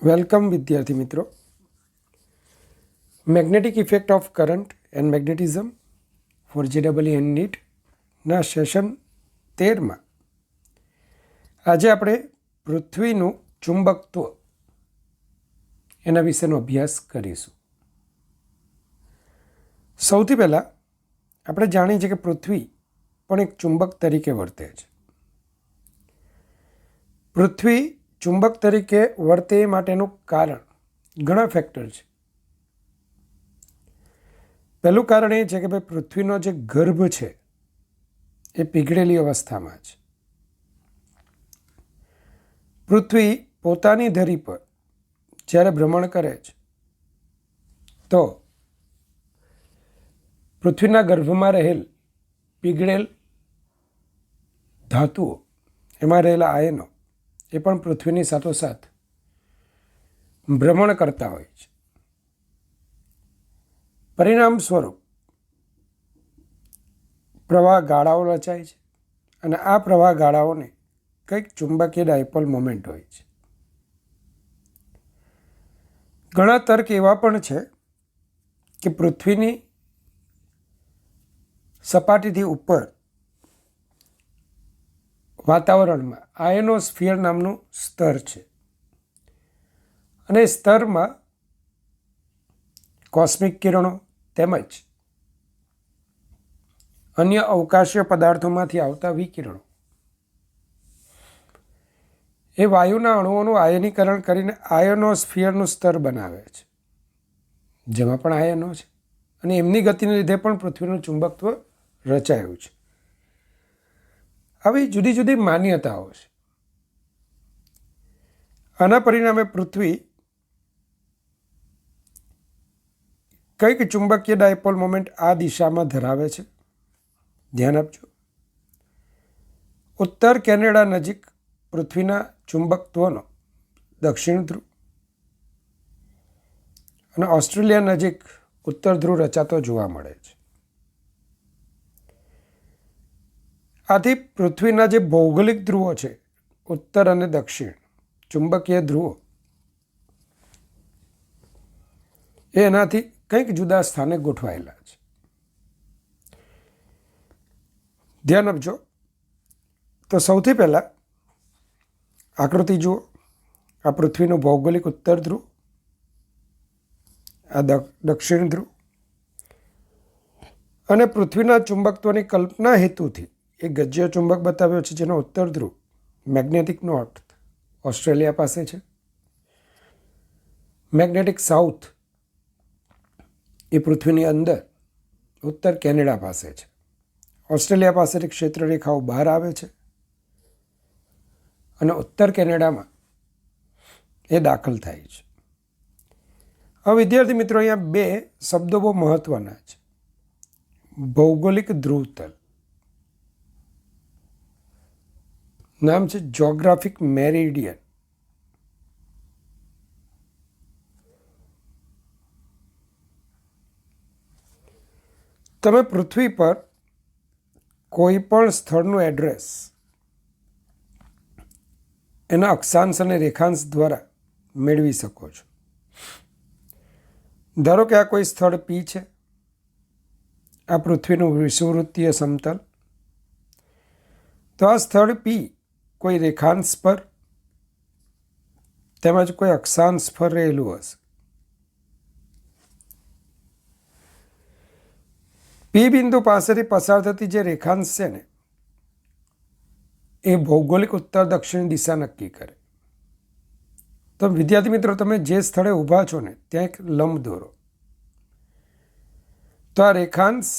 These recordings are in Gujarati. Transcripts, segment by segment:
વેલકમ વિદ્યાર્થી મિત્રો. Magnetic effect of current and magnetism for JEE and નીટના સેશન 13માં આજે આપણે પૃથ્વીનું ચુંબકત્વ એના વિશેનો અભ્યાસ કરીશું. સૌથી પહેલાં આપણે જાણીએ છીએ કે પૃથ્વી પણ એક ચુંબક તરીકે વર્તે છે. પૃથ્વી ચુંબક તરીકે વર્તે એ માટેનું કારણ ઘણા ફેક્ટર છે. પહેલું કારણ એ છે કે ભાઈ પૃથ્વીનો જે ગર્ભ છે એ પીગળેલી અવસ્થામાં છે. પૃથ્વી પોતાની ધરી પર જ્યારે ભ્રમણ કરે છે તો પૃથ્વીના ગર્ભમાં રહેલ પીગળેલ ધાતુઓ, એમાં રહેલા આયનો એ પણ પૃથ્વીની સાથોસાથ ભ્રમણ કરતા હોય છે. પરિણામ સ્વરૂપ પ્રવાહ ગાળાઓ રચાય છે અને આ પ્રવાહ ગાળાઓને કંઈક ચુંબકીય ડાયપોલ મોમેન્ટ હોય છે. ઘણા તર્ક એવા પણ છે કે પૃથ્વીની સપાટીથી ઉપર વાતાવરણમાં આયનોસ્ફિયર નામનું સ્તર છે અને સ્તરમાં કોસ્મિક કિરણો તેમજ અન્ય અવકાશીય પદાર્થોમાંથી આવતા વિકિરણો એ વાયુના અણુઓનું આયનીકરણ કરીને આયનોસ્ફિયરનું સ્તર બનાવે છે, જેમાં પણ આયનો છે અને એમની ગતિને લીધે પણ પૃથ્વીનું ચુંબકત્વ રચાયું છે. આવી જુદી જુદી માન્યતાઓ છે. આના પરિણામે પૃથ્વી કંઈક ચુંબકીય ડાયપોલ મોમેન્ટ આ દિશામાં ધરાવે છે. ધ્યાન આપજો. ઉત્તર કેનેડા નજીક પૃથ્વીના ચુંબકત્વનો દક્ષિણ ધ્રુવ અને ઓસ્ટ્રેલિયા નજીક ઉત્તર ધ્રુવ રચાતો જોવા મળે છે. આથી પૃથ્વીના જે ભૌગોલિક ધ્રુવો છે, ઉત્તર અને દક્ષિણ ચુંબકીય ધ્રુવો, એ એનાથી કંઈક જુદા સ્થાને ગોઠવાયેલા છે. ધ્યાન આપજો. તો સૌથી પહેલાં આકૃતિ જુઓ. આ પૃથ્વીનું ભૌગોલિક ઉત્તર ધ્રુવ, આ દક્ષિણ ધ્રુવ, અને પૃથ્વીના ચુંબકત્વની કલ્પના હેતુથી એક ગજ્ય ચુંબક બતાવ્યો છે જેનો ઉત્તર ધ્રુવ મેગ્નેટિક નોર્થ ઓસ્ટ્રેલિયા પાસે છે. મેગ્નેટિક સાઉથ એ પૃથ્વીની અંદર ઉત્તર કેનેડા પાસે છે. ઓસ્ટ્રેલિયા પાસેથી ક્ષેત્ર રેખાઓ બહાર આવે છે અને ઉત્તર કેનેડામાં એ દાખલ થાય છે. હવે વિદ્યાર્થી મિત્રો, અહીંયા બે શબ્દો બહુ મહત્વના છે. ભૌગોલિક ધ્રુવતલ, નામ છે જ્યોગ્રાફિક મેરિડિયન. તમે પૃથ્વી પર કોઈ પણ સ્થળનું એડ્રેસ એના અક્ષાંશ અને રેખાંશ દ્વારા મેળવી શકો છો. ધારો કે આ કોઈ સ્થળ P છે. આ પૃથ્વીનું વિષુવવૃત્તીય સમતલ. તો આ સ્થળ P કોઈ રેખાંશ પર તેમજ કોઈ અક્ષાંશ પર રહેલું હશે. P બિંદુ પાસેથી પસાર થતી જે રેખાંશ છે ને, એ ભૌગોલિક ઉત્તર દક્ષિણ દિશા નક્કી કરે. તો વિદ્યાર્થી મિત્રો, તમે જે સ્થળે ઊભા છો ને ત્યાં એક લંબ દોરો. તો આ રેખાંશ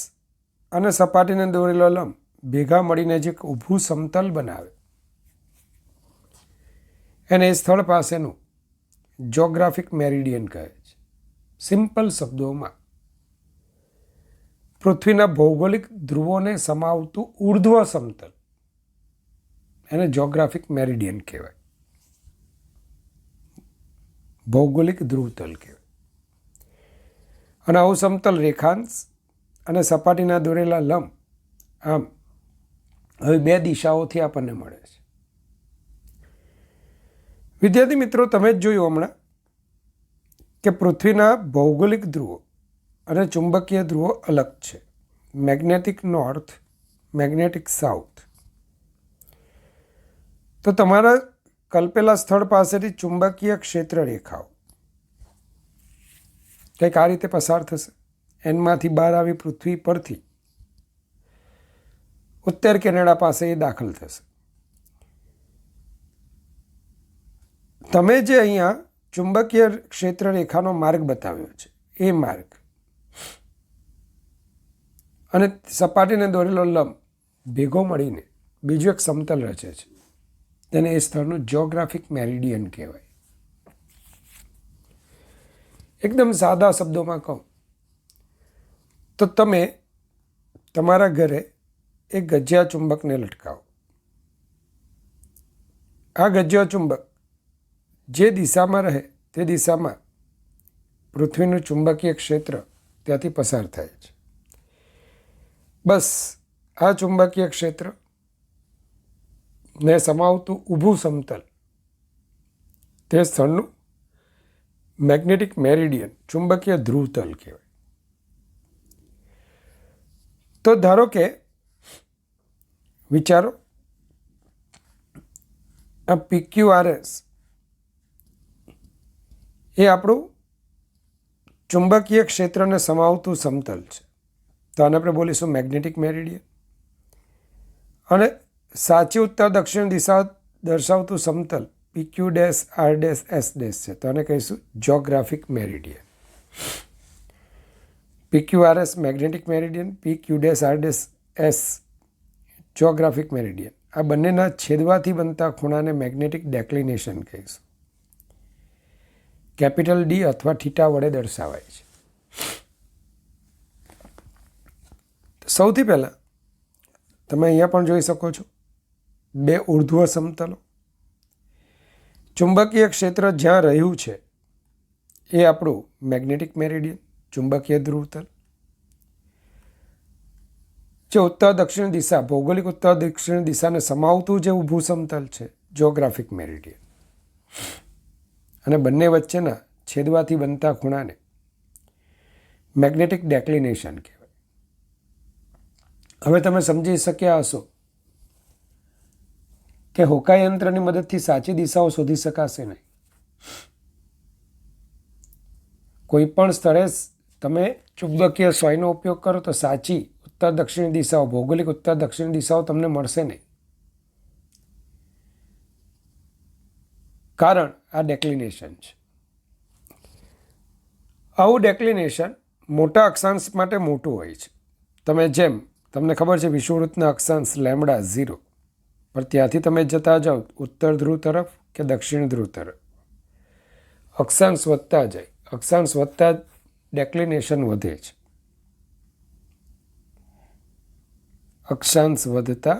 અને સપાટીને દોરેલો લંબ ભેગા મળીને જે ઊભું સમતલ બનાવે એને એ સ્થળ પાસેનું જ્યોગ્રાફિક મેરિડિયન કહે છે. સિમ્પલ શબ્દોમાં પૃથ્વીના ભૌગોલિક ધ્રુવોને સમાવતું ઉર્ધ્વ સમતલ એને જ્યોગ્રાફિક મેરિડિયન કહેવાય, ભૌગોલિક ધ્રુવતલ કહેવાય. અને આવું સમતલ રેખાંશ અને સપાટીના દોરેલા લંબ આમ હવે બે દિશાઓથી આપણને મળે છે. વિદ્યાર્થી મિત્રો, તમે જ જોયું હમણાં કે પૃથ્વીના ભૌગોલિક ધ્રુવો અને ચુંબકીય ધ્રુવો અલગ છે. Magnetic north, magnetic south. તો તમારા કલ્પેલા સ્થળ પાસેથી ચુંબકીય ક્ષેત્ર રેખાઓ કંઈક આ રીતે પસાર થશે. એનમાંથી બહાર આવી પૃથ્વી પરથી ઉત્તર કેનેડા પાસે એ દાખલ થશે. તમે જે અહીંયા ચુંબકીય ક્ષેત્ર રેખાનો માર્ગ બતાવ્યો છે એ માર્ગ અને સપાટીને દોરેલો લંબ ભેગો મળીને બીજું એક સમતલ રચે છે. તેને એ સ્થળનું જિયોગ્રાફિક મેરિડિયન કહેવાય. એકદમ સાદા શબ્દોમાં કહું તો તમે તમારા ઘરે એક ગજિયા ચુંબકને લટકાવો. આ ગજિયા ચુંબક જે દિશામાં રહે તે દિશામાં પૃથ્વીનું ચુંબકીય ક્ષેત્ર ત્યાંથી પસાર થાય છે. બસ આ ચુંબકીય ક્ષેત્ર ને સમાવતું ઊભું સમતલ તે સ્થળનું મેગ્નેટિક મેરિડિયન, ચુંબકીય ધ્રુવતલ કહેવાય. તો ધારો કે વિચારો આ PQRS એ આપણું ચુંબકીય ક્ષેત્રને સમાવતું સમતલ છે. તો આને આપણે બોલીશું મેગ્નેટિક મેરિડિયન. અને સાચી ઉત્તર દક્ષિણ દિશા દર્શાવતું સમતલ PQ-R-S' છે. તો આને કહીશું geographic meridian. PQRS magnetic meridian, PQ-R-S geographic meridian. આ બંનેના છેદવાથી બનતા ખૂણાને મેગ્નેટિક ડેક્લિનેશન કહીશું. કેપિટલ D અથવા થીટા વડે દર્શાવાય છે. સૌથી પહેલાં તમે અહીંયા પણ જોઈ શકો છો બે ઉર્ધ્વ સમતલો. ચુંબકીય ક્ષેત્ર જ્યાં રહ્યું છે એ આપણું મેગ્નેટિક મેરિડિયન, ચુંબકીય ધ્રુવતલ. જે ઉત્તર દક્ષિણ દિશા, ભૌગોલિક ઉત્તર દક્ષિણ દિશાને સમાવતું જે ઊભું સમતલ છે જિયોગ્રાફિક મેરિડિયન. અને બંને વચ્ચેના છેદવાથી બનતા ખૂણાને મેગ્નેટિક ડેક્લિનેશન કહેવાય. હવે તમે સમજી શક્યા હશો કે હોકાયંત્રની મદદથી સાચી દિશાઓ શોધી શકાશે નહીં. કોઈ પણ સ્થળે તમે ચુંબકીય સોયનો ઉપયોગ કરો તો સાચી ઉત્તર દક્ષિણ દિશાઓ, ભૌગોલિક ઉત્તર દક્ષિણ દિશાઓ તમને મળશે નહીં. કારણ આ ડેક્લિનેશન છે. આવું ડેક્લિનેશન મોટા અક્ષાંશ માટે મોટું હોય છે. તમને ખબર છે વિષુવવૃત્તના અક્ષાંશ λ0, પણ ત્યાંથી તમે જતા જાઓ ઉત્તર ધ્રુવ તરફ કે દક્ષિણ ધ્રુવ તરફ, અક્ષાંશ વધતા જાય. અક્ષાંશ વધતા ડેક્લિનેશન વધે છે. અક્ષાંશ વધતા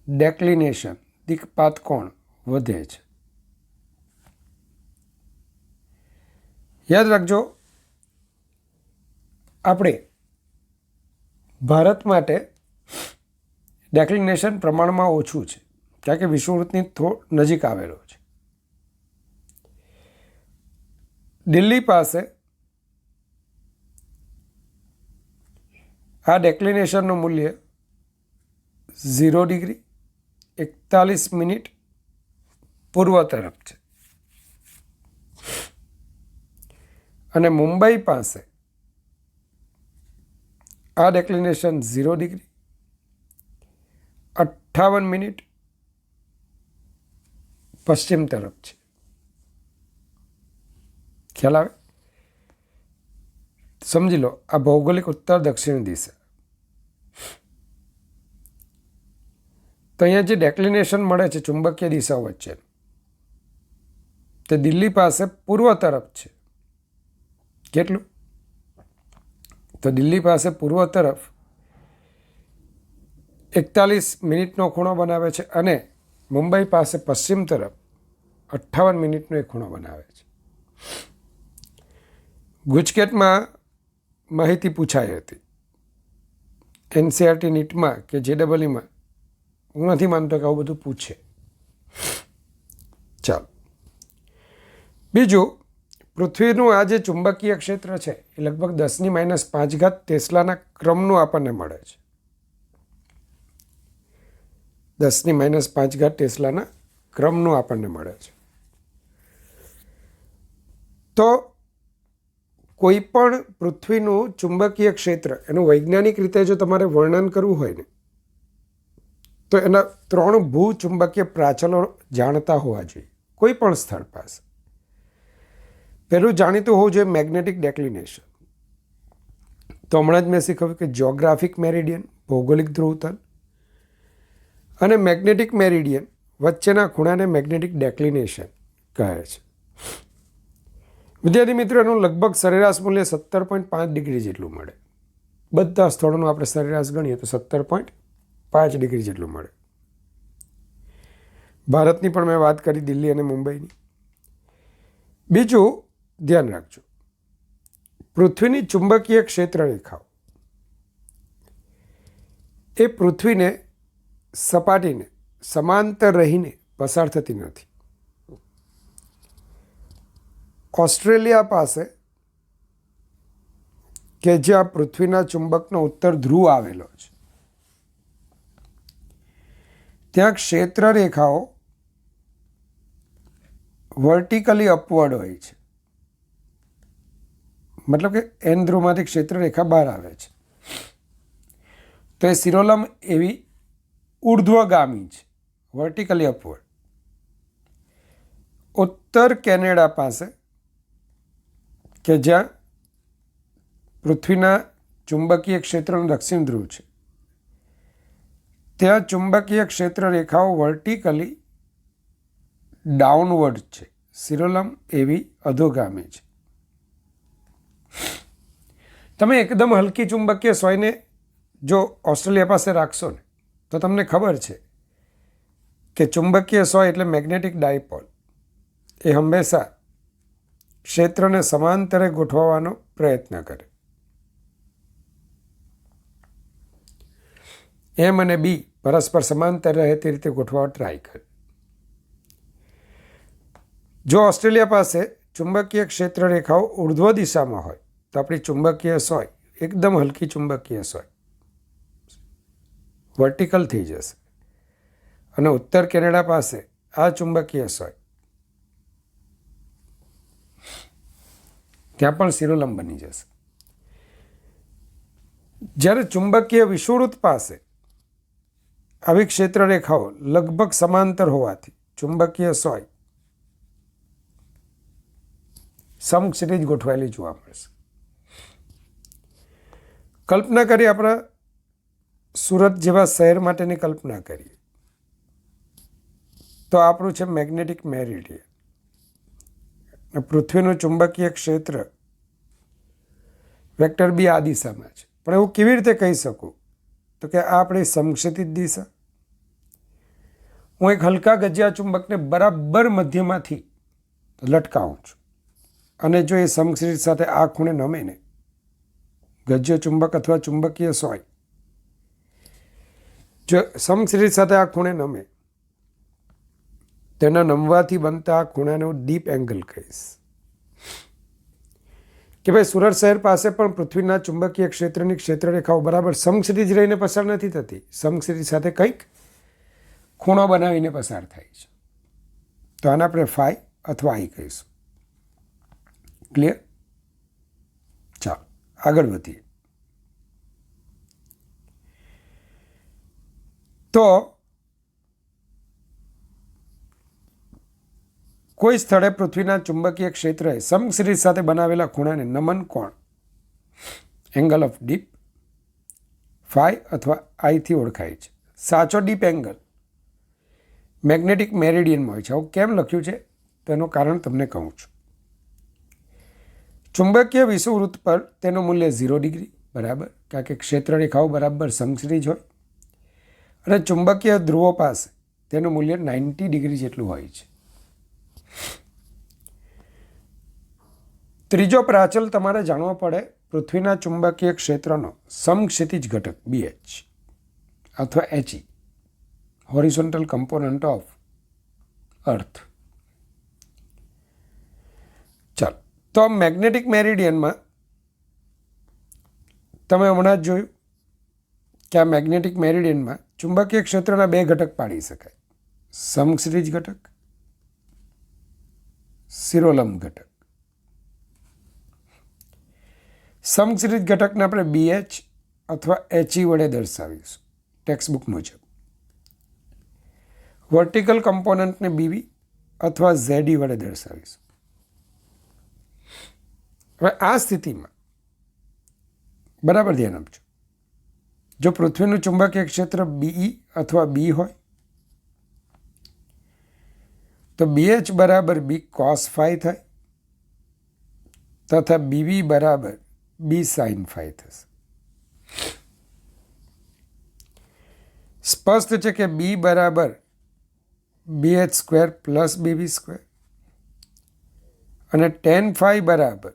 ડેક્લિનેશન, દિક્પાત કોણ વધે છે. યાદ રાખજો, આપણે ભારત માટે ડેક્લિનેશન પ્રમાણમાં ઓછું છે, કારણ કે વિષુવવૃત્તની નજીક આવેલો છે. દિલ્હી પાસે આ ડેક્લિનેશનનું મૂલ્ય 0 ડિગ્રી 41 મિનિટ પૂર્વ તરફ છે. અને મુંબઈ પાસે આ ડેક્લિનેશન 0 ડિગ્રી 58 મિનિટ પશ્ચિમ તરફ છે. ખ્યાલ આવે? સમજી લો, આ ભૌગોલિક ઉત્તર દક્ષિણ દિશા. તો અહીંયા જે ડેક્લિનેશન મળે છે ચુંબકીય દિશાઓ વચ્ચે, તે દિલ્હી પાસે પૂર્વ તરફ છે. કેટલું? તો દિલ્હી પાસે પૂર્વ તરફ 41 મિનિટનો ખૂણો બનાવે છે અને મુંબઈ પાસે પશ્ચિમ તરફ 58 મિનિટનો એક ખૂણો બનાવે છે. ગુજકેટમાં માહિતી પૂછાઈ હતી, NCERT નીટમાં કે JEEમાં. હું નથી માનતો કે આવું બધું પૂછે. ચાલો, બીજું પૃથ્વીનું આ જે ચુંબકીય ક્ષેત્ર છે એ લગભગ 10⁻5 ટેસ્લાના ક્રમનું આપણને મળે છે. 10⁻5 ટેસ્લાના ક્રમનું આપણને મળે છે. તો કોઈ પણ પૃથ્વીનું ચુંબકીય ક્ષેત્ર એનું વૈજ્ઞાનિક રીતે જો તમારે વર્ણન કરવું હોય ને તો એના 3 ભૂચુંબકીય પ્રાચલો જાણતા હોવા જોઈએ કોઈ પણ સ્થળ પાસે. પહેલું જાણીતું હોવું જોઈએ મેગ્નેટિક ડેક્લિનેશન. તો હમણાં જ મેં શીખવ્યું કે જ્યોગ્રાફિક મેરિડિયન ભૌગોલિક ધ્રુવતલ અને મેગ્નેટિક મેરિડિયન વચ્ચેના ખૂણાને મેગ્નેટિક ડેક્લિનેશન કહે છે. વિદ્યાર્થી મિત્રો, એનું લગભગ સરેરાશ મૂલ્ય 17.5 ડિગ્રી જેટલું મળે. બધા સ્થળોનું આપણે સરેરાશ ગણીએ તો 17.5 ડિગ્રી જેટલું મળે. ભારતની પણ મેં વાત કરી, દિલ્હી અને મુંબઈની. બીજું ધ્યાન રાખજો, પૃથ્વીની ચુંબકીય ક્ષેત્ર રેખાઓ એ પૃથ્વીને સપાટીને સમાંતર રહીને પસાર થતી નથી. ઓસ્ટ્રેલિયા પાસે કે જ્યાં પૃથ્વીના ચુંબકનો ઉત્તર ધ્રુવ આવેલો છે ત્યાં ક્ષેત્ર રેખાઓ વર્ટિકલી અપવર્ડ હોય છે. મતલબ કે એન ધ્રુવમાંથી ક્ષેત્ર રેખા બહાર આવે છે તો એ શિરોલંબ એવી ઉર્ધ્વગામી છે, વર્ટિકલી અપવર્ડ. ઉત્તર કેનેડા પાસે કે જ્યાં પૃથ્વીના ચુંબકીય ક્ષેત્રનું દક્ષિણ ધ્રુવ છે ત્યાં ચુંબકીય ક્ષેત્ર રેખાઓ વર્ટિકલી ડાઉનવર્ડ છે, શિરોલંબ એવી અધોગામી છે. તમે એકદમ હલકી ચુંબકીય સોયને જો ઓસ્ટ્રેલિયા પાસે રાખશો ને તો તમને ખબર છે કે ચુંબકીય સોય એટલે મેગ્નેટિક ડાયપોલ એ હંમેશા ક્ષેત્રને સમાંતરે ગોઠવવાનો પ્રયત્ન કરે. એમ અને બી પરસ્પર સમાંતર રહે તે રીતે ગોઠવવા ટ્રાય કરે. જો ઓસ્ટ્રેલિયા પાસે ચુંબકીય ક્ષેત્ર રેખાઓ ઉર્ધ્વ દિશામાં હોય તો આપણી ચુંબકીય સોય એકદમ હલકી ચુંબકીય સોય વર્ટિકલ થઈ જશે અને ઉત્તર કેનેડા પાસે આ ચુંબકીય સોય ત્યાં પણ શિરોલંબ બની જશે. જ્યારે ચુંબકીય વિષુવવૃત્ત પાસે આવી ક્ષેત્ર રેખાઓ લગભગ સમાંતર હોવાથી ચુંબકીય સોય સમક્ષિતિજ ગોઠવાયેલી જોવા મળશે. કલ્પના કરીએ, આપણા સુરત જેવા શહેર માટેની કલ્પના કરીએ તો આપણું છે મેગ્નેટિક મેરિડિયન. પૃથ્વીનું ચુંબકીય ક્ષેત્ર વેક્ટર બી આ દિશામાં છે. પણ એવું કેવી રીતે કહી શકું તો કે આ આપણી સમક્ષિતિજ દિશા. હું એક હલકા ગજિયા ચુંબકને બરાબર મધ્યમાંથી લટકાવું છું અને જો એ સમક્ષિતિજ સાથે આ ખૂણે નમે ને ગજ્ય ચુંબક અથવા ચુંબકીય સોય જો સમક્ષિતિજ સાથે આ ખૂણે નમે તેના નમવાથી બનતા આ ખૂણાને હું ડીપ એંગલ કહીશ. કે ભાઈ સુરત શહેર પાસે પણ પૃથ્વીના ચુંબકીય ક્ષેત્રની ક્ષેત્રરેખાઓ બરાબર સમક્ષિતિજ રહીને પસાર નથી થતી, સમક્ષિતિજ સાથે કંઈક ખૂણો બનાવીને પસાર થાય છે. તો આને આપણે ફાઈ અથવા આઈ કહીશું. ક્લિયર? ચાલો આગળ વધીએ. તો કોઈ સ્થળે પૃથ્વીના ચુંબકીય ક્ષેત્રએ સમક્ષિતિજ સાથે બનાવેલા ખૂણાને નમન કોણ એંગલ ઓફ ડીપ ફાઈ અથવા આઈથી ઓળખાય છે. સાચો ડીપ એંગલ મેગ્નેટિક મેરિડિયનમાં હોય છે. આવું કેમ લખ્યું છે તેનું કારણ તમને કહું છું. ચુંબકીય વિષુવવૃત્ત પર તેનું મૂલ્ય 0 ડિગ્રી બરાબર, કારણ કે ક્ષેત્ર રેખાઓ બરાબર સમક્ષિતિજ હોય, અને ચુંબકીય ધ્રુવો પાસે તેનું મૂલ્ય 90 ડિગ્રી જેટલું હોય છે. ત્રીજો પ્રાચલ તમારે જાણવો પડે પૃથ્વીના ચુંબકીય ક્ષેત્રનો સમક્ષિતિજ ઘટક BH અથવા HE, horizontal component of earth. ચાલો તો મેગ્નેટિક મેરિડિયનમાં તમે હમણાં જ જોયું કે આ મેગ્નેટિક મેરિડિયનમાં ચુંબકીય ક્ષેત્રના બે ઘટક પાડી શકાય, સમક્ષિતિજ ઘટક, શિરોલંબ ઘટક. સમક્ષિતિજ ઘટકને આપણે BH અથવા HE વડે દર્શાવીશું ટેક્સ્ટબુક મુજબ. વર્ટિકલ કમ્પોનન્ટને BV અથવા ZE વડે દર્શાવીશું. હવે આ સ્થિતિમાં બરાબર ધ્યાન આપજો, જો પૃથ્વીનું ચુંબકીય ક્ષેત્ર BE અથવા B હોય તો BH બરાબર B cos phi થાય તથા BV બરાબર B sin phi થશે. સ્પષ્ટ છે કે B બરાબર BH square plus BV square અને tan phi બરાબર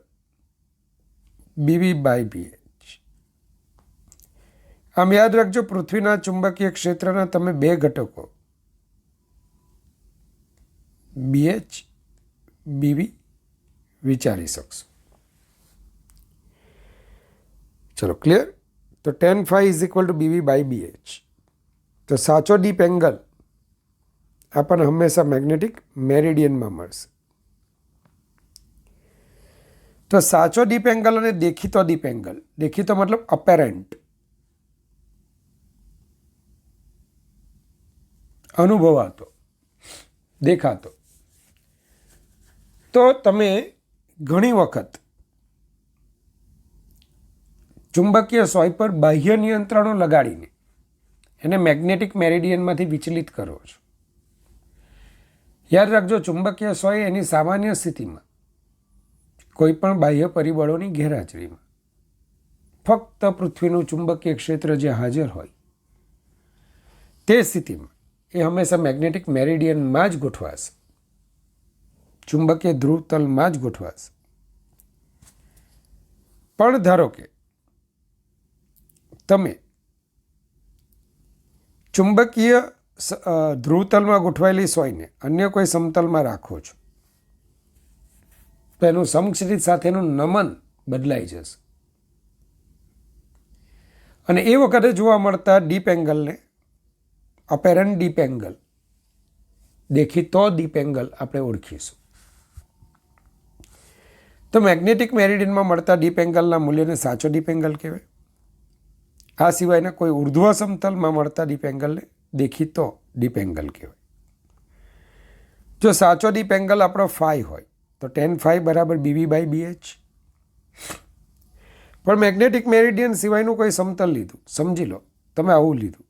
BV બાય BH. આમ યાદ રાખજો, પૃથ્વીના ચુંબકીય ક્ષેત્રના તમે બે ઘટકો BH BV વિચારી શકશો. ચલો ક્લિયર. તો tan phi is equal to BV by BH. તો સાચો ડીપ એંગલ આપણને હંમેશા મેગ્નેટિક મેરિડિયનમાં મળશે. તો સાચો ડીપ એંગલ અને દેખીતો ડીપ એંગલ, દેખીતો મતલબ અપેરેન્ટ, અનુભવાતો, દેખાતો. તો તમે ઘણી વખત ચુંબકીય સોય પર બાહ્ય નિયંત્રણો લગાડીને એને મેગ્નેટિક મેરિડિયનમાંથી વિચલિત કરો છો. યાદ રાખજો, ચુંબકીય સોય એની સામાન્ય સ્થિતિમાં કોઈ પણ બાહ્ય પરિબળોની ગેરહાજરીમાં ફક્ત પૃથ્વીનું ચુંબકીય ક્ષેત્ર જે હાજર હોય તે સ્થિતિમાં એ હંમેશા મેગ્નેટિક મેરિડિયનમાં જ ગોઠવાશે, ચુંબકીય ધ્રુવતલમાં જ ગોઠવાશે. પણ ધારો કે તમે ચુંબકીય ધ્રુવતલમાં ગોઠવાયેલી સોયને અન્ય કોઈ સમતલમાં રાખો છો તો એનું સમક્ષિતિજ સાથેનું નમન બદલાઈ જશે અને એ વખતે જોવા મળતા ડીપ એંગલને અપેરન્ટ ડીપ એંગલ, દેખીતો ડીપ એંગલ આપણે ઓળખીશું. તો મેગ્નેટિક મેરિડિયનમાં મળતા ડીપ એંગલના મૂલ્યને સાચો ડીપ એંગલ કહેવાય. આ સિવાયના કોઈ ઉર્ધ્વ સમતલમાં મળતા ડીપ એંગલને દેખીતો ડીપ એંગલ કહેવાય. જો સાચો ડીપ એંગલ આપણો ફાઈ હોય તો tan phi બરાબર BV બાય BH. પણ મેગ્નેટિક મેરિડિયન સિવાયનું કોઈ સમતલ લીધું, સમજી લો તમે આવું લીધું,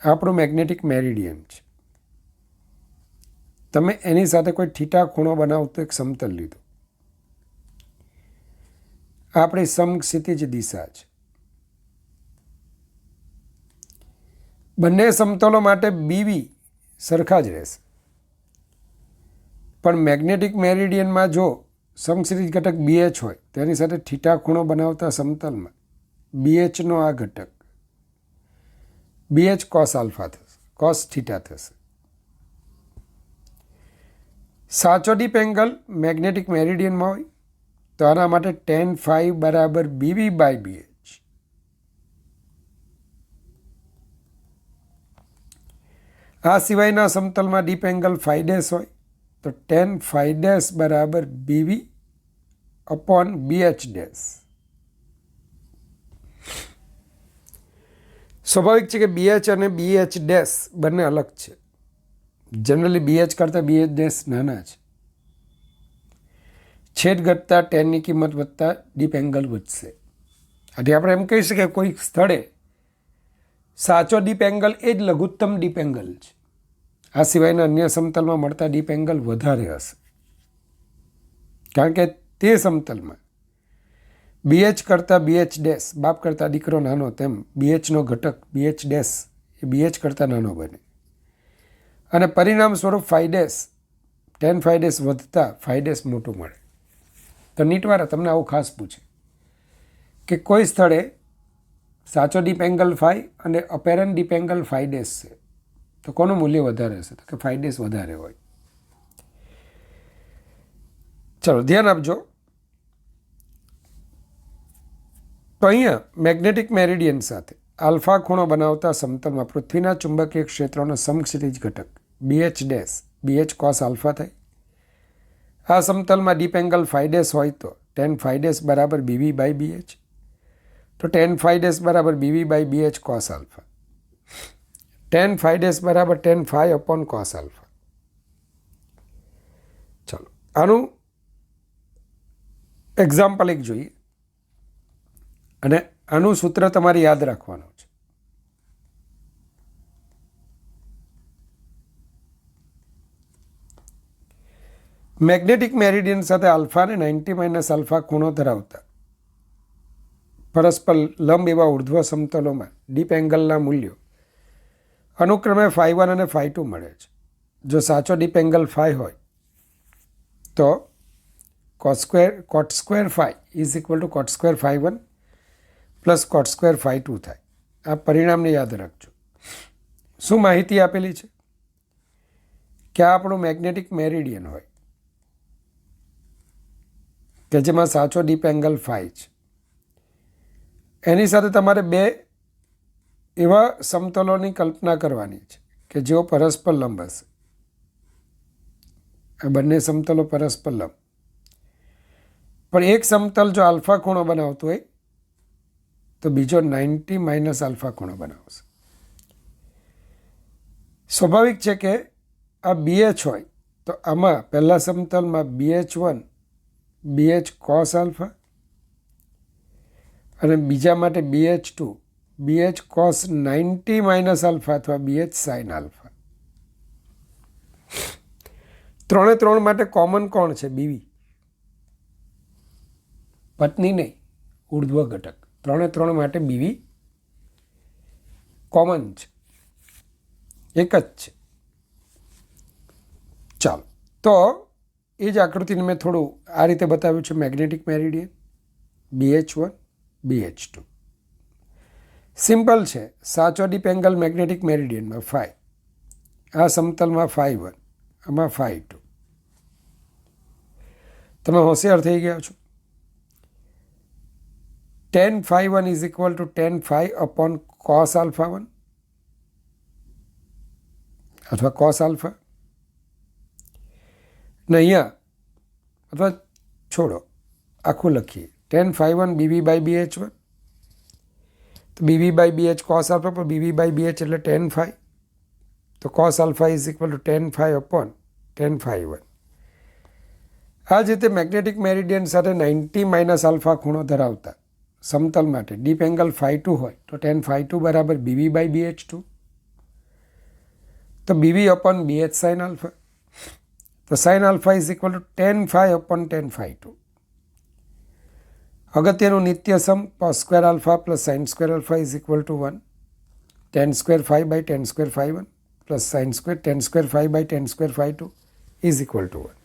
આપણું મેગ્નેટિક મેરિડિયન છે, તમે એની સાથે કોઈ થીટા ખૂણો બનાવતું એક સમતલ લીધું, આપણી સમક્ષિતિજ દિશા છે. બંને સમતલો માટે BV સરખા જ રહેશે, પણ મેગ્નેટિક મેરિડિયનમાં જો સમક્ષિતિજ ઘટક BH હોય તો એની સાથે થીટા ખૂણો બનાવતા સમતલમાં BHનો આ ઘટક BH cos આલ્ફા થશે, cos થીટા થશે. સાચો ડીપ એંગલ મેગ્નેટિક મેરિડિયનમાં હોય તો આના માટે tan phi બરાબર BV બાય BH. આ સિવાયના સમતલમાં ડીપ એંગલ phi ડેશ હોય તો tan phi ડેશ બરાબર BV અપોન BH ડેશ. સ્વાભાવિક છે કે BH અને BH ડેશ બંને અલગ છે. જનરલી BH કરતાં BH ડેશ નાના છે. છેદ ઘટતા ટેનની કિંમત વધતા ડીપ એંગલ વધશે. આથી આપણે એમ કહી શકીએ કોઈક સ્થળે સાચો ડીપ એંગલ એ જ લઘુત્તમ ડીપ એંગલ છે. આ સિવાયના અન્ય સમતલમાં મળતા ડીપ એંગલ વધારે હશે, કારણ કે તે સમતલમાં BH કરતાં BH ડેશ, બાપ કરતાં દીકરો નાનો, તેમ BHનો ઘટક BH ડેશ એ BH કરતાં નાનો બને અને પરિણામ સ્વરૂપ phi dash, tan phi dash વધતા phi ડેશ મોટું મળે. તો નીટવાળા તમને આવું ખાસ પૂછે કે કોઈ સ્થળે સાચો ડીપ એંગલ phi અને apparent dip angle phi dash છે, તો કોનું મૂલ્ય વધારે હશે? તો કે phi ડેશ વધારે હોય. ચલો ધ્યાન આપજો. તો અહીંયા મેગ્નેટિક મેરિડિયન સાથે આલ્ફા ખૂણો બનાવતા સમતલમાં પૃથ્વીના ચુંબકીય ક્ષેત્રનો સમક્ષિતિજ ઘટક BH dash BH cos alpha થાય. આ સમતલમાં ડીપ એંગલ ફાઈ ડેશ હોય તો tan ફાઈ ડેશ બરાબર BV બાય BH. તો tan ફાઈ ડેશ બરાબર BV by BH cos alpha. tan phi dash બરાબર tan phi upon cos alpha. ચલો આનું એક્ઝામ્પલ એક જોઈએ અને આનું સૂત્ર તમારે યાદ રાખવાનું છે. મેગ્નેટિક મેરિડિયન સાથે આલ્ફા અને 90 માઇનસ આલ્ફા ખૂણો ધરાવતા પરસ્પર લંબ એવા ઉર્ધ્વ સમતલોમાં ડીપ એંગલના મૂલ્યો અનુક્રમે ફાઈ 1 અને ફાઈ 2 મળે છે. જો સાચો ડીપ એંગલ ફાઈ હોય તો cot square phi is equal to cot square phi 1 plus cot square phi 2 થાય. આ પરિણામને યાદ રાખજો. શું માહિતી આપેલી છે કે આ આપણું મેગ્નેટિક મેરિડિયન હોય કે જેમાં સાચો ડીપ એંગલ ફાઈ છે. એની સાથે તમારે બે એવા સમતલોની કલ્પના કરવાની છે કે જેઓ પરસ્પર લંબ હશે. આ બંને સમતલો પરસ્પર લંબ, પણ એક સમતલ જો આલ્ફા ખૂણો બનાવતું હોય તો બીજો 90 માઇનસ આલ્ફા ખૂણો બનાવશે. સ્વાભાવિક છે કે આ BH હોય તો આમાં પહેલા સમતલમાં BH1 BH કોસ આલ્ફા અને બીજા માટે BH2 BH cos 90 minus alpha અથવા BH સાઇન આલ્ફા. 3 માટે કોમન કોણ છે? BV. પત્ની નહીં, ઉર્ધ્વ ઘટક. 3 માટે BV કોમન છે, એક જ છે. ચાલો, તો એ જ આકૃતિને મેં થોડું આ રીતે બતાવ્યું છે. Magnetic meridian BH1 BH2 simple છે. સાચો ડીપ એંગલ મેગ્નેટિક મેરિડિયનમાં ફાઈ, આ સમતલમાં ફાઈ 1, આમાં ફાઈ 2. તમે હોશિયાર થઈ ગયા છો. tan phi 1 is equal to tan phi upon cos alpha 1 અથવા કોસ આલ્ફા. ને અહીંયા અથવા છોડો, આખું લખીએ. tan phi 1 BV by BH1 તો BV by BH cos alpha પર BV બાય BH એટલે tan ફાઈ. તો cos alpha is equal to tan phi upon tan phi 1. આ જ રીતે મેગ્નેટિક મેરિડિયન સાથે 90 માઇનસ આલ્ફા ખૂણો ધરાવતા સમતલ માટે ડીપ એંગલ ફાઈ 2 હોય તો tan ફાઈ 2 બરાબર BV બાય BH2 તો BV upon BH sine alpha. તો sine alpha is equal to tan phi upon tan phi 2. અગત્યનું નિત્ય સમ cos square alpha plus sine square alpha is equal to 1. tan square phi by tan square phi 1 plus sine square tan square phi by tan square phi 2 is equal to 1.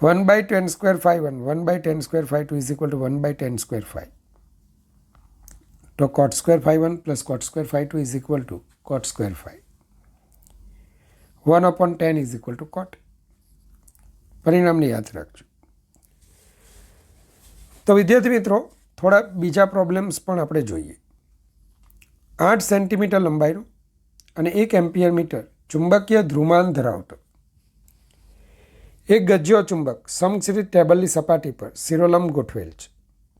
1 by tan square phi 1, 1 by tan square phi 2 is equal to 1 by tan square phi. So cot square phi 1 plus cot square phi 2 is equal to cot square phi. 1 upon tan is equal to cot. પરિણામને યાદ રાખજો. તો વિદ્યાર્થી મિત્રો, થોડા બીજા પ્રોબ્લેમ્સ પણ આપણે જોઈએ. 8 સેન્ટીમીટર લંબાઈનો અને 1 એમ્પિયર મીટર ચુંબકીય ધ્રુવાંત ધરાવતો એક ગજ્યો ચુંબક સમક્ષિતિજ ટેબલની સપાટી પર શિરોલંબ ગોઠવેલ છે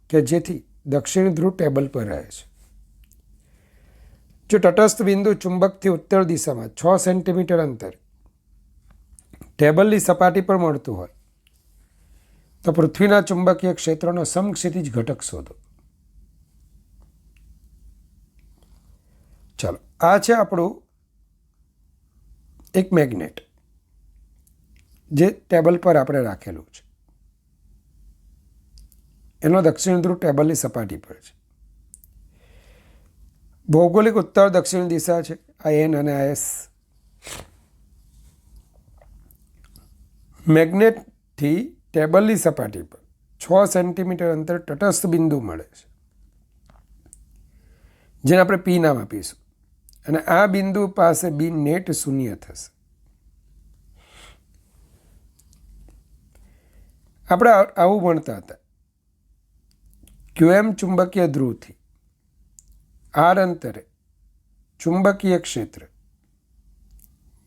કે જેથી દક્ષિણ ધ્રુવ ટેબલ પર રહે છે. જો તટસ્થ બિંદુ ચુંબકથી ઉત્તર દિશામાં 6 સેન્ટીમીટર અંતર ટેબલની સપાટી પર મળતું હોય તો પૃથ્વીના ચુંબકીય ક્ષેત્રનો સમક્ષિતિજ ઘટક શોધો. ચાલો, આ છે આપણું એક મેગ્નેટ જે ટેબલ પર આપણે રાખેલું છે. એનો દક્ષિણ ધ્રુવ ટેબલની સપાટી પર છે. ભૌગોલિક ઉત્તર દક્ષિણ દિશા છે, આ N અને આ S. મેગ્નેટથી ટેબલની સપાટી પર 6 સેન્ટીમીટર અંતર તટસ્થ બિંદુ મળે છે જેને આપણે P નામ આપીશું અને આ બિંદુ પાસે બી નેટ શૂન્ય થશે. આપણે આવું ભણતા હતા. QM ચુંબકીય ધ્રુવથી r અંતરે ચુંબકીય ક્ષેત્ર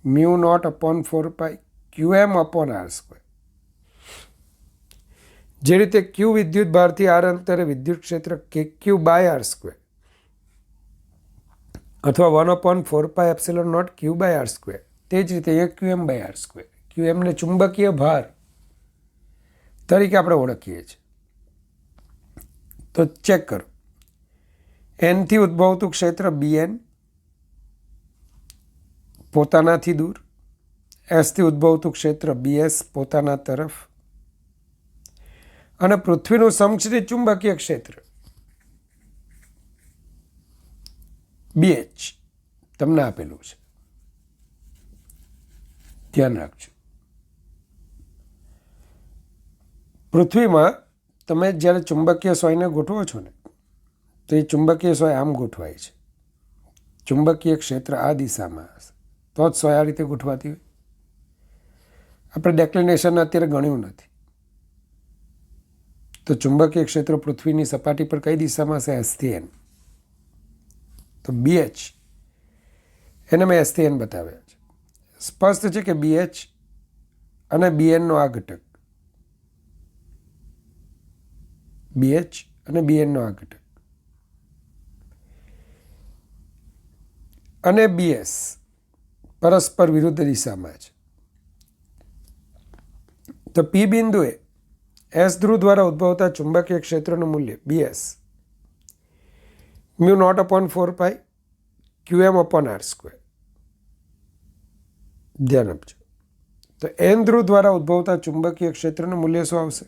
μ0/4π QM/r². જે રીતે Q વિદ્યુત ભારથી r અંતરે વિદ્યુત ક્ષેત્ર KQ/r² અથવા 1/4πε0 Q/r², તે જ રીતે અહીંયા QM/r². QMને ચુંબકીય ભાર તરીકે આપણે ઓળખીએ છીએ. તો ચેક કરો. Nથી ઉદ્ભવતું ક્ષેત્ર BN પોતાનાથી દૂર, Sથી ઉદ્ભવતું ક્ષેત્ર BS પોતાના તરફ, અને પૃથ્વીનું સમક્ષિતિજ ચુંબકીય ક્ષેત્ર BH તમને આપેલું છે. ધ્યાન રાખજો. પૃથ્વીમાં તમે જ્યારે ચુંબકીય સોયને ગોઠવો છો ને, તો એ ચુંબકીય સોય આમ ગોઠવાય છે. ચુંબકીય ક્ષેત્ર આ દિશામાં હશે, તો જ સોય આ રીતે ગોઠવાતી હોય. આપણે ડેક્લિનેશન અત્યારે ગણ્યું નથી. તો ચુંબકીય ક્ષેત્ર પૃથ્વીની સપાટી પર કઈ દિશામાં હશે? S થી N. તો BH એને મેં S થી N બતાવ્યા છે. સ્પષ્ટ છે કે BH અને BNનો આ ઘટક, BH અને BNનો આ ઘટક અને BS પરસ્પર વિરુદ્ધ દિશામાં છે. તો P બિંદુએ S ધ્રુવ દ્વારા ઉદ્ભવતા ચુંબકીય ક્ષેત્રનું મૂલ્ય BS μ0/4π QM/r². ધ્યાન આપજો. તો N ધ્રુવ દ્વારા ઉદ્ભવતા ચુંબકીય ક્ષેત્રનું મૂલ્ય શું આવશે?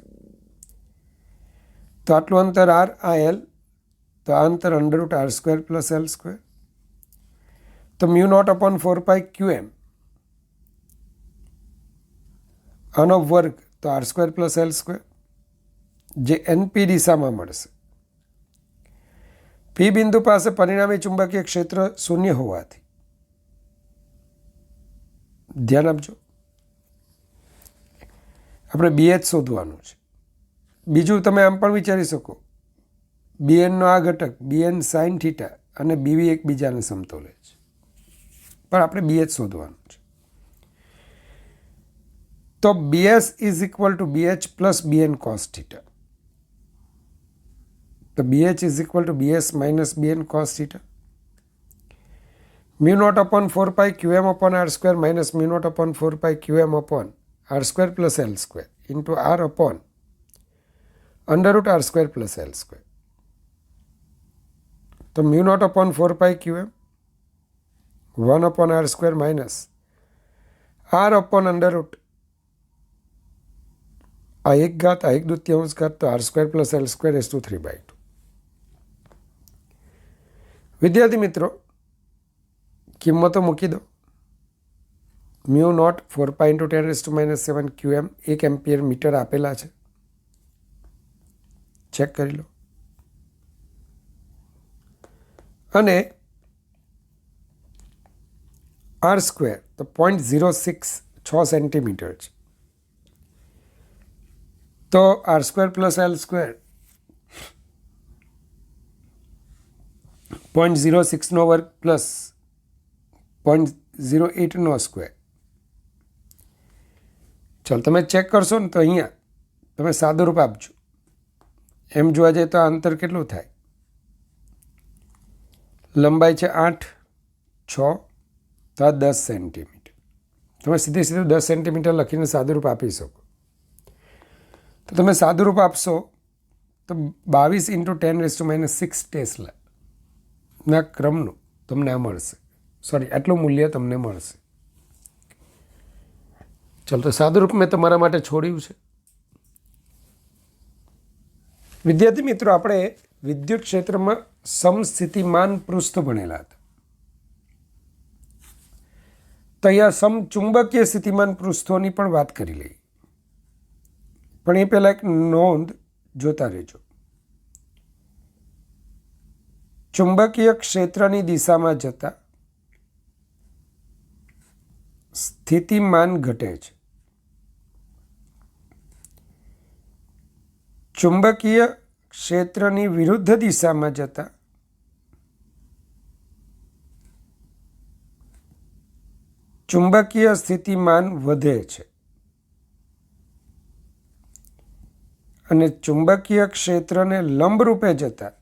તો આટલું અંતર r, આ L, તો આ અંતર √r² + L². તો μ0/4π QM, આનો વર્ગ તો r² + L², જે NP દિશામાં મળશે. P બિંદુ પાસે પરિણામી ચુંબકીય ક્ષેત્ર શૂન્ય હોવાથી, ધ્યાન આપજો, આપણે BH શોધવાનું છે. બીજું તમે આમ પણ વિચારી શકો, BNનો આ ઘટક BN sin θ અને BV એકબીજાને સમતોલે છે, પણ આપણે BH શોધવાનું છે. તો BS = BH + BN cos θ. તો BH = BS - BN cos θ. μ0/4π QM/r² - μ0/4π QM/r² + L² into r upon √r² + L². તો μ0/4π QM 1/r² minus r upon √ આ 1 ઘાત, આ 1/2 ઘાત, તો r² + L² = 3/2. વિદ્યાર્થી મિત્રો, કિંમતો મૂકી દો. μ0 4π × 10⁻⁷ QM 1 એમ્પિયર મીટર આપેલા છે, ચેક કરી લો. અને r² તો 0.06 સેન્ટીમીટર છે. તો r² + L² 0.06 વર્ગ પ્લસ 0.08 ચાલો તમે ચેક કરશો ને, તો અહીંયા તમે સાદુરૂપ આપજો. એમ જોવા જઈએ તો આ અંતર કેટલું થાય? લંબાઈ છે 8, 6, તો આ 10 સેન્ટીમીટર. તમે સીધું 10 સેન્ટીમીટર લખીને સાદુરૂપ આપી શકો. તો તમે સાદુરૂપ આપશો તો 22 × 10⁻⁶ ટેસ્લા ના ક્રમનું તમને આ મળશે. સોરી, આટલું મૂલ્ય તમને મળશે. ચાલો, તો સાદુરૂપ મેં તમારા માટે છોડ્યું છે. વિદ્યાર્થી મિત્રો, આપણે વિદ્યુત ક્ષેત્રમાં સમસ્થિતિમાન પૃષ્ઠ ભણેલા હતા. તો અહીંયા સમચુંબકીય સ્થિતિમાન પૃષ્ઠોની પણ વાત કરી લઈએ. પણ એ પહેલાં એક નોંધ જોતા રહેજો. ચુંબકીય ક્ષેત્રની દિશામાં જતા સ્થિતિમાન ઘટે છે. ચુંબકીય ક્ષેત્રની વિરુદ્ધ દિશામાં જતા ચુંબકીય સ્થિતિમાન વધે છે અને ચુંબકીય ક્ષેત્રને લંબરૂપે જતા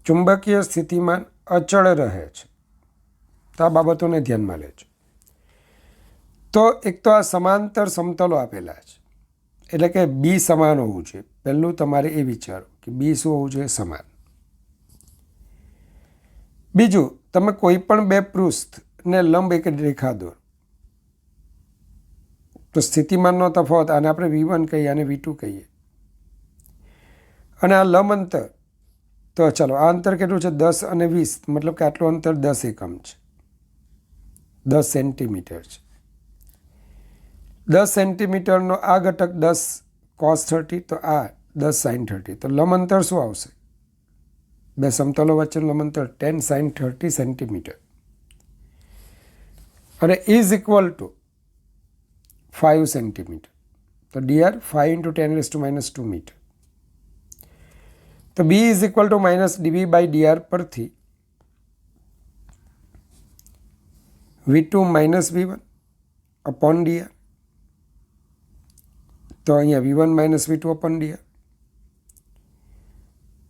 ચુંબકીય સ્થિતિમાન અચળ રહે છે. તો આ બાબતોને ધ્યાનમાં લેજો. તો એક તો આ સમાંતર સમતલો આપેલા છે, એટલે કે બી સમાન હોવું જોઈએ. પહેલું તમારે એ વિચારો કે બી શું હોવું જોઈએ? સમાન. બીજું, તમે કોઈ પણ બે પૃષ્ઠને લંબ એક રેખા દોરો તો સ્થિતિમાનનો તફાવત, આને આપણે V1 કહીએ અને V2 કહીએ, અને આ લંબ અંતર, તો ચાલો આ અંતર કેટલું છે? 10 અને 20, મતલબ કે આટલું અંતર 10 એકમ છે, 10 સેન્ટીમીટર છે. 10 સેન્ટીમીટરનો આ ઘટક 10 cos 30, તો આ 10 sin 30. તો લંબ અંતર શું આવશે? બે સમતલો વચ્ચેનું લંબ અંતર 10 sin 30 સેન્ટીમીટર, અને ઇઝ ઇક્વલ ટુ 5 સેન્ટીમીટર. તો dr 5 × 10⁻² મીટર. તો b is equal two -dv/dr પરથી V2 - V1 upon dr. તો અહીંયા V1 - V2 upon dr.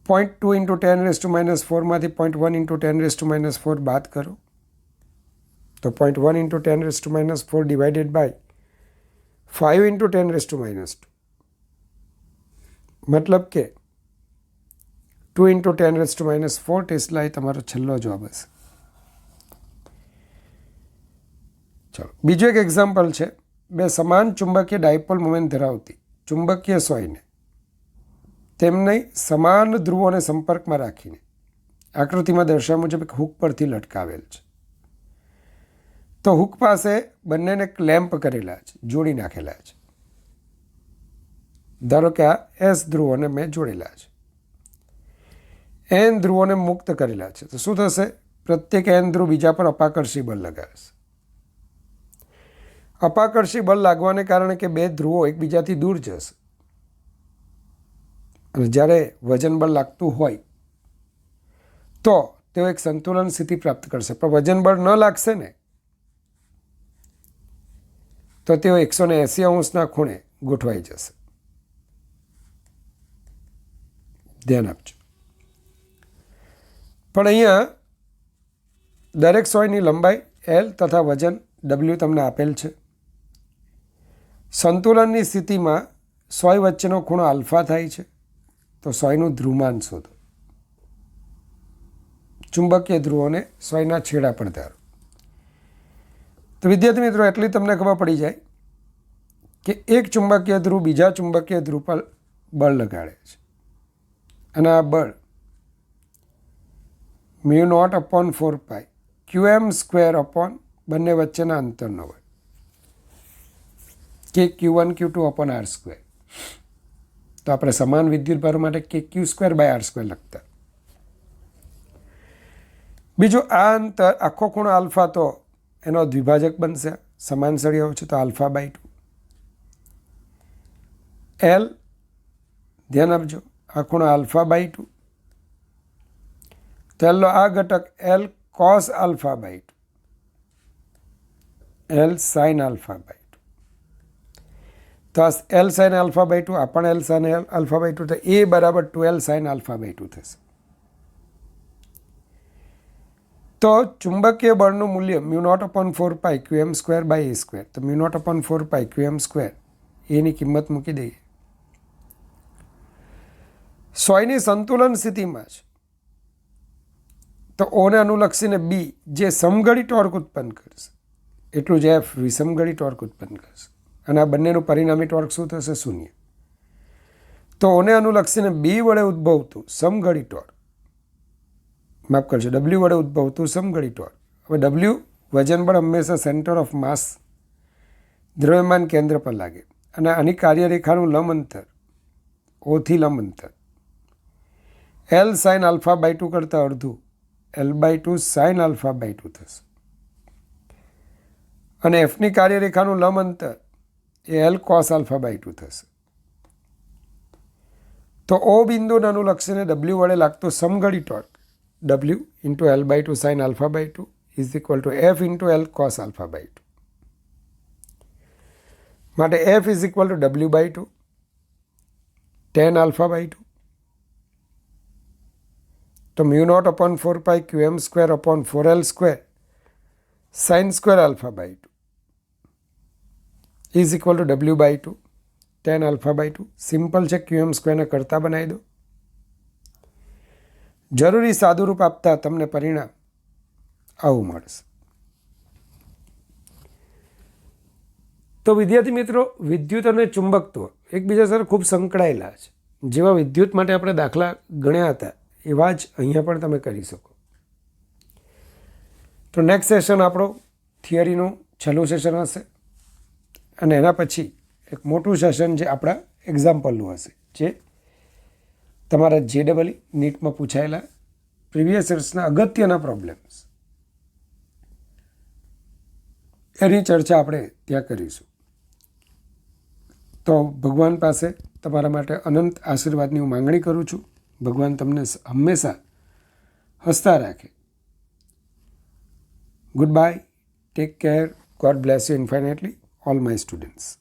0.2 × 10⁻⁴ માંથી 0.1 × 10⁻⁴ બાદ કરો તો 0.1 × 10⁻⁴ ડિવાઇડેડ બાય 5 × 10⁻², મતલબ કે 2 × 10⁻⁴ ટેસ્લા એ તમારો છેલ્લો જવાબ હશે. ચાલો બીજું એક એક્ઝામ્પલ છે. બે સમાન ચુંબકીય ડાયપોલ મોમેન્ટ ધરાવતી ચુંબકીય સોયને તેમને સમાન ધ્રુવોને સંપર્કમાં રાખીને આકૃતિમાં દર્શાવ્યા મુજબ એક હૂક પરથી લટકાવેલ છે. તો હૂક પાસે બંનેને ક્લેમ્પ કરેલા છે, જોડી નાખેલા છે. ધારો કે આ S ધ્રુવોને મેં જોડેલા છે, N ધ્રુવોને મુક્ત કરેલા છે. તો શું થશે? પ્રત્યેક N ધ્રુવ બીજા પર અપાકર્ષી બળ લગાવશે. અપાકર્ષી બળ લાગવાને કારણે કે બે ધ્રુવો એકબીજાથી દૂર જશે, અને જ્યારે વજન બળ લાગતું હોય તો તેઓ એક સંતુલન સ્થિતિ પ્રાપ્ત કરશે. પણ વજન બળ ન લાગશે ને તો તેઓ 180 ° ખૂણે ગોઠવાઈ જશે. ધ્યાન આપજો. પણ અહીંયા દરેક સોયની લંબાઈ L તથા વજન W તમને આપેલ છે. સંતુલનની સ્થિતિમાં સોય વચ્ચેનો ખૂણો આલ્ફા થાય છે. તો સોયનું ધ્રુવમાન શોધો. ચુંબકીય ધ્રુવોને સોયના છેડા પર ધારો. તો વિદ્યાર્થી મિત્રો, એટલી તમને ખબર પડી જાય કે એક ચુંબકીય ધ્રુવ બીજા ચુંબકીય ધ્રુવ પર બળ લગાડે છે, અને આ બળ μ0/4π qm² અપોન બંને વચ્ચેના અંતરનો હોય કે Q1 Q2 અપોન r². તો આપણે સમાન વિદ્યુતભાર માટે કે Q²/r² લખતા. બીજું, આ અંતર આખો ખૂણો આલ્ફા, તો એનો દ્વિભાજક બનશે. સમાન સળિયાઓ છે તો α/2. L, ધ્યાન આપજો, આ ખૂણો α/2. તો L નો આ ઘટક L cos α/2, L sin α/2. તો આ L sin α/2, આ પણ L sin α/2, તો A બરાબર 2L sin α/2 થશે. તો ચુંબકીય બળનું મૂલ્ય μ0/4π qm²/a². તો μ0/4π qm², એની કિંમત મૂકી દઈએ. સોયની સંતુલન સ્થિતિમાં છે તો ઓને અનુલક્ષીને બી જે સમઘડી ટોર્ક ઉત્પન્ન કરશે એટલું જ F વિષમઘડી ટોર્ક ઉત્પન્ન કરશે, અને આ બંનેનું પરિણામી ટોર્ક શું થશે? 0. તો ઓને અનુલક્ષીને બી વડે ઉદ્ભવતું સમઘડી ટોર્ક, માફ કરજો, W વડે ઉદ્ભવતું સમઘડી ટોર્ક. હવે W વજન બળ હંમેશા સેન્ટર ઓફ માસ, દ્રવ્યમાન કેન્દ્ર પર લાગે, અને આની કાર્યરેખાનું લંબ અંતર O થી લંબ અંતર L sin α/2 કરતાં અડધું L/2 sin α/2 થશે. અને એફની કાર્યરેખાનું લંબ અંતર એ એલ કોસ આલ્ફા બાય 2 થશે. તો ઓ બિંદુને અનુલક્ષીને ડબલ્યુ વડે લાગતું સમઘડી torque W into L by 2 sine alpha by 2 is equal to F into L cos alpha by 2. માટે F is equal to W by 2 tan alpha by 2. તો mu naught upon 4 pi Q M square upon 4 L square sine square alpha by 2 is equal to W by 2 tan alpha by 2. Simple છે, ક્યુ એમ સ્ક્વેરને કરતા બનાવી દો. જરૂરી સાદુરૂપ આપતા તમને પરિણામ આવું મળશે. તો વિદ્યાર્થી મિત્રો, વિદ્યુત અને ચુંબકત્વ એકબીજા સાથે ખૂબ સંકળાયેલા છે. જેવા વિદ્યુત માટે આપણે દાખલા ગણ્યા હતા એવા જ અહીંયા પણ તમે કરી શકો. તો નેક્સ્ટ સેશન આપણો થિયરીનું છેલ્લું સેશન હશે અને એના પછી એક મોટું સેશન જે આપણા એક્ઝામ્પલનું હશે, જે તમારા JEE નીટમાં પૂછાયેલા પ્રીવિયસ યર્સના અગત્યના પ્રોબ્લેમ્સ, એની ચર્ચા આપણે ત્યાં કરીશું. તો ભગવાન પાસે તમારા માટે અનંત આશીર્વાદની હું માંગણી કરું છું. ભગવાન તમને હંમેશા હસતા રાખે. Goodbye, take care, God bless you infinitely, all my students.